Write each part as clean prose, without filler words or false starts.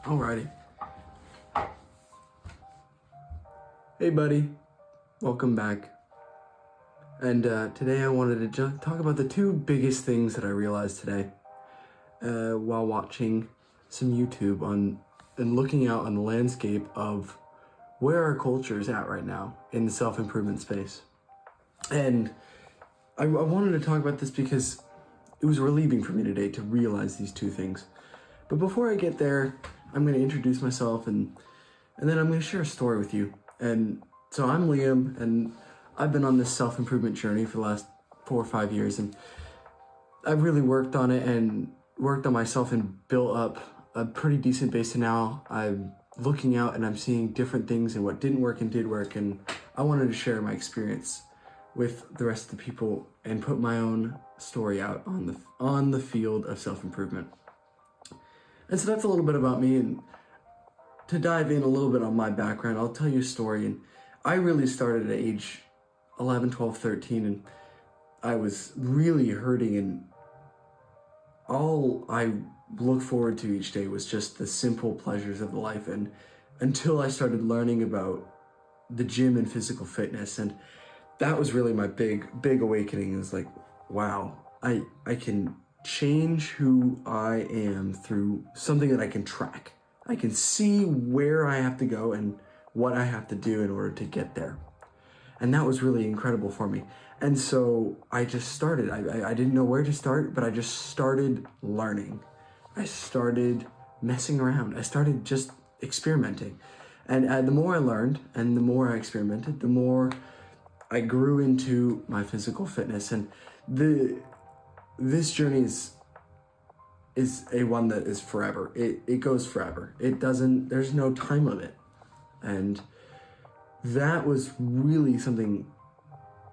Alrighty. Hey buddy, welcome back. And today I wanted to talk about the two biggest things that I realized today while watching some YouTube and looking out on the landscape of where our culture is at right now in the self-improvement space. And I wanted to talk about this because it was relieving for me today to realize these two things. But before I get there, I'm going to introduce myself and then I'm going to share a story with you. And so I'm Liam, and I've been on this self-improvement journey for the last 4 or 5 years, and I've really worked on it and worked on myself and built up a pretty decent base. And now I'm looking out and I'm seeing different things and what didn't work and did work, and I wanted to share my experience with the rest of the people and put my own story out on the field of self-improvement. And so that's a little bit about me, and to dive in a little bit on my background, I'll tell you a story. And I really started at age 11, 12, 13, and I was really hurting, and all I looked forward to each day was just the simple pleasures of life. And until I started learning about the gym and physical fitness, and that was really my big awakening. It was like, wow, I can change who I am through something that I can track. I can see where I have to go and what I have to do in order to get there. And that was really incredible for me. And so I just started. I didn't know where to start, but I just started learning. I started messing around. I started just experimenting. And the more I learned and the more I experimented, the more I grew into my physical fitness. And this journey is a one that is forever. It goes forever. There's no time limit. And that was really something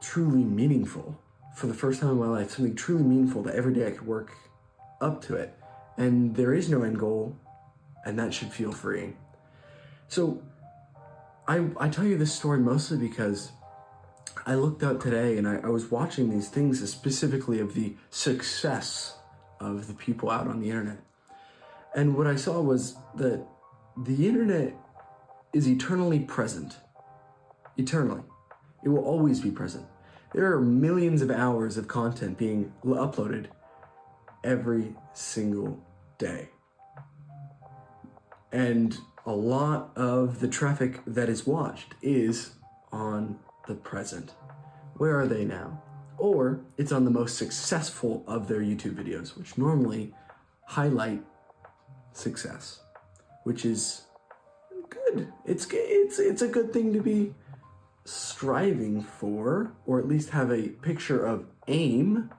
truly meaningful for the first time in my life, something truly meaningful that every day I could work up to it. And there is no end goal, and that should feel freeing. So I tell you this story mostly because I looked out today and I was watching these things, specifically of the success of the people out on the internet. And what I saw was that the internet is eternally present. Eternally. It will always be present. There are millions of hours of content being uploaded every single day. And a lot of the traffic that is watched is on the present. Where are they now? Or it's on the most successful of their YouTube videos, which normally highlight success, which is good. It's a good thing to be striving for, or at least have a picture of aim,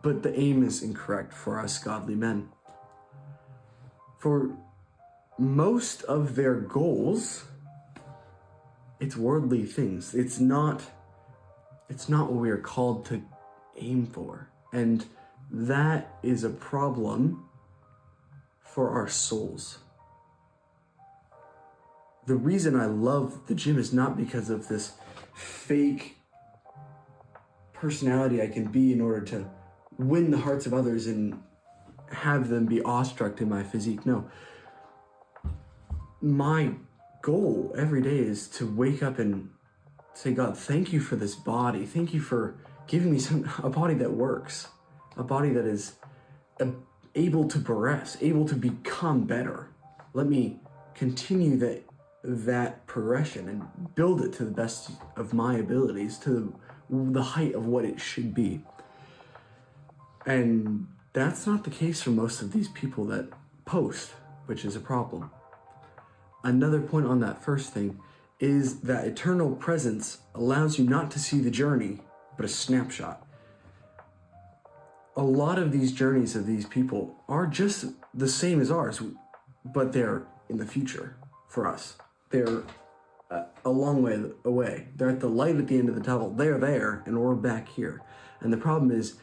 but the aim is incorrect for us godly men. For most of their goals, it's worldly things. It's not what we are called to aim for. And that is a problem for our souls. The reason I love the gym is not because of this fake personality I can be in order to win the hearts of others and have them be awestruck in my physique. No. My goal every day is to wake up and say, God, thank you for this body. Thank you for giving me a body that works, a body that is able to progress, able to become better. Let me continue that progression and build it to the best of my abilities, to the height of what it should be. And that's not the case for most of these people that post, which is a problem. Another point on that first thing is that eternal presence allows you not to see the journey, but a snapshot. A lot of these journeys of these people are just the same as ours, but they're in the future for us. They're a long way away. They're at the light at the end of the tunnel. They're there, and we're back here. And the problem is,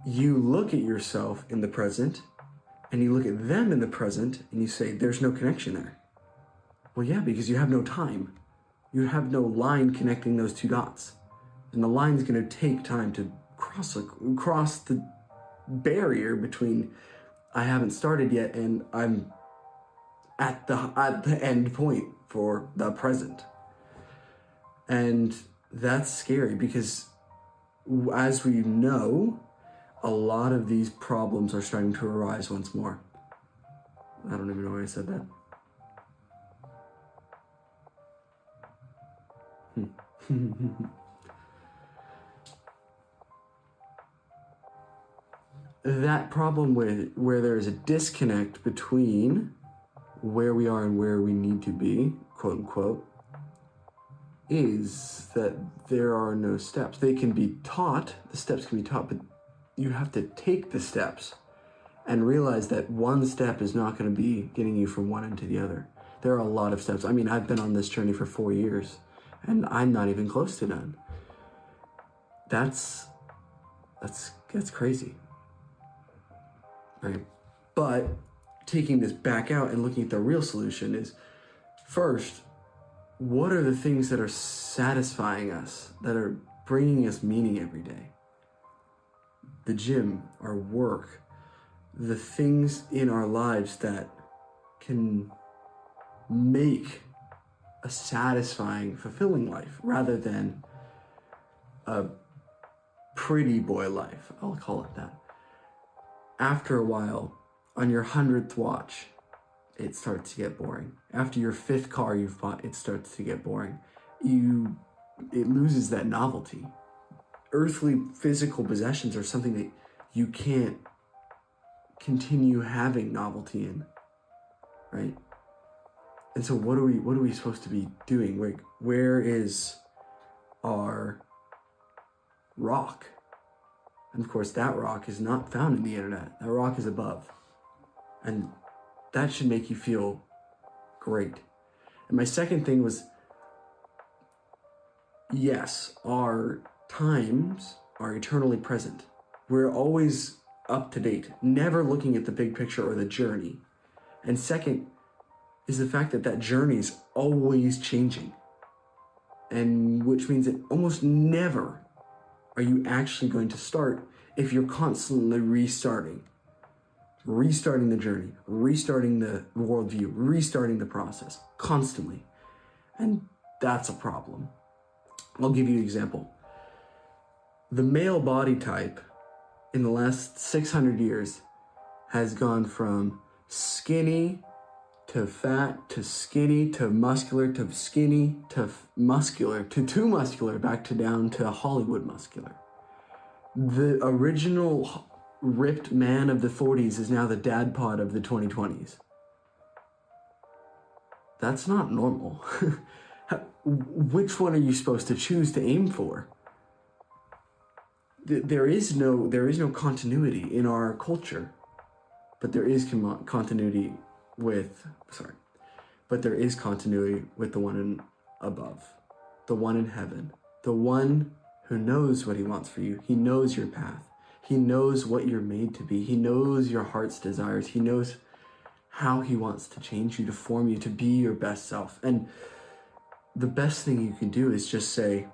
you look at yourself in the present, and you look at them in the present, and you say, there's no connection there. Well, yeah, because you have no time. You have no line connecting those two dots. And the line's going to take time to cross the barrier between I haven't started yet, and I'm at the end point for the present. And that's scary because, as we know, a lot of these problems are starting to arise once more. I don't even know why I said that. That problem where there is a disconnect between where we are and where we need to be, quote unquote, is that there are no steps. They can be taught, the steps can be taught, but you have to take the steps and realize that one step is not going to be getting you from one end to the other. There are a lot of steps. I mean, I've been on this journey for 4 years, and I'm not even close to done. That's crazy, right? But taking this back out and looking at the real solution is, first, what are the things that are satisfying us, that are bringing us meaning every day? The gym, our work, the things in our lives that can make a satisfying, fulfilling life rather than a pretty boy life, I'll call it that. After a while, on your 100th watch, it starts to get boring. After your 5th car you've bought, it starts to get boring. It loses that novelty. Earthly physical possessions are something that you can't continue having novelty in, right? And so what are we supposed to be doing? Where is our rock? And of course, that rock is not found in the internet. That rock is above. And that should make you feel great. And my second thing was, yes, our times are eternally present. We're always up to date, never looking at the big picture or the journey. And second is the fact that journey is always changing. And which means that almost never are you actually going to start if you're constantly restarting the journey, restarting the worldview, restarting the process constantly. And that's a problem. I'll give you an example. The male body type in the last 600 years has gone from skinny to fat to skinny to muscular to skinny to muscular to too muscular back to down to Hollywood muscular. The original ripped man of the 40s is now the dad bod of the 2020s. That's not normal. Which one are you supposed to choose to aim for? There is no continuity in our culture, but there is continuity with the one in above, the one in heaven, the one who knows what he wants for you. He knows your path. He knows what you're made to be. He knows your heart's desires. He knows how he wants to change you, to form you, to be your best self. And the best thing you can do is just say,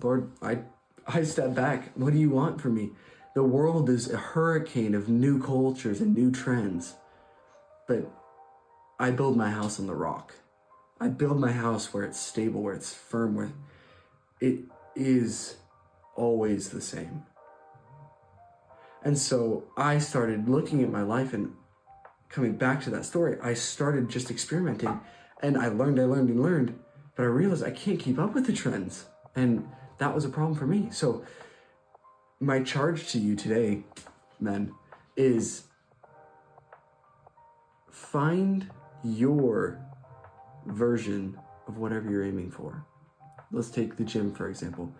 Lord, I step back. What do you want from me? The world is a hurricane of new cultures and new trends. But I build my house on the rock. I build my house where it's stable, where it's firm, where it is always the same. And so I started looking at my life and coming back to that story. I started just experimenting, and I learned, but I realized I can't keep up with the trends. And that was a problem for me. So my charge to you today, men, is find your version of whatever you're aiming for. Let's take the gym, for example.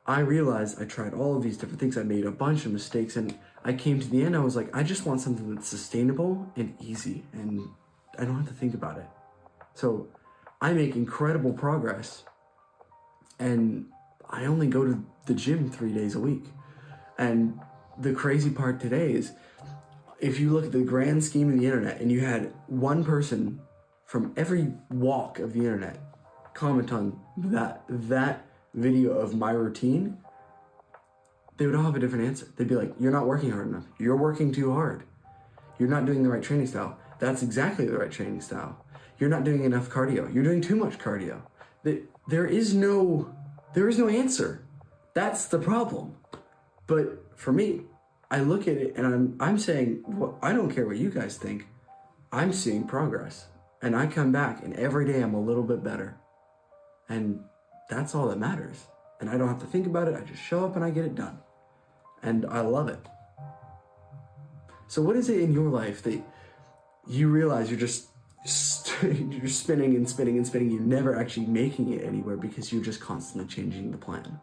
I realized I tried all of these different things. I made a bunch of mistakes, and I came to the end. I was like, I just want something that's sustainable and easy, and I don't have to think about it. So I make incredible progress, and I only go to the gym 3 days a week. And the crazy part today is, if you look at the grand scheme of the internet and you had one person from every walk of the internet comment on that video of my routine, they would all have a different answer. They'd be like, you're not working hard enough. You're working too hard. You're not doing the right training style. That's exactly the right training style. You're not doing enough cardio. You're doing too much cardio. There is no answer. That's the problem. But for me, I look at it and I'm saying, well, I don't care what you guys think. I'm seeing progress. And I come back and every day I'm a little bit better. And that's all that matters. And I don't have to think about it. I just show up and I get it done. And I love it. So what is it in your life that you realize you're just you're spinning and spinning and spinning, you're never actually making it anywhere because you're just constantly changing the plan?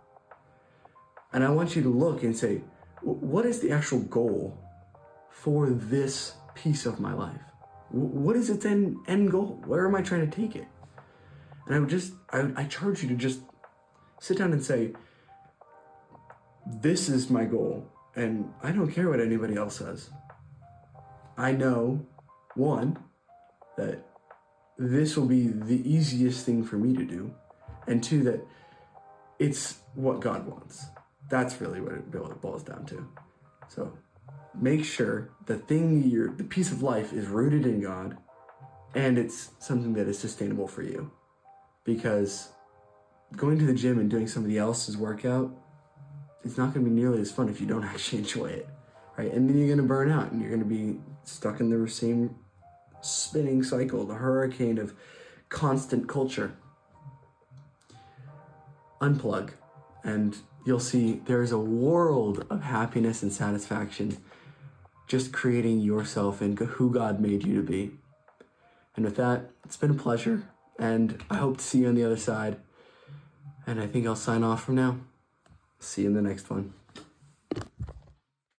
And I want you to look and say, what is the actual goal for this piece of my life? What is its end goal? Where am I trying to take it? And I charge you to just sit down and say, this is my goal, and I don't care what anybody else says. I know, one, that this will be the easiest thing for me to do, and two, that it's what God wants. That's really what it boils down to. So make sure the piece of life is rooted in God, and it's something that is sustainable for you. Because going to the gym and doing somebody else's workout, it's not going to be nearly as fun if you don't actually enjoy it, right? And then you're going to burn out, and you're going to be stuck in the same spinning cycle, the hurricane of constant culture. Unplug, and you'll see there's a world of happiness and satisfaction just creating yourself and who God made you to be. And with that, it's been a pleasure, and I hope to see you on the other side. And I think I'll sign off from now. See you in the next one.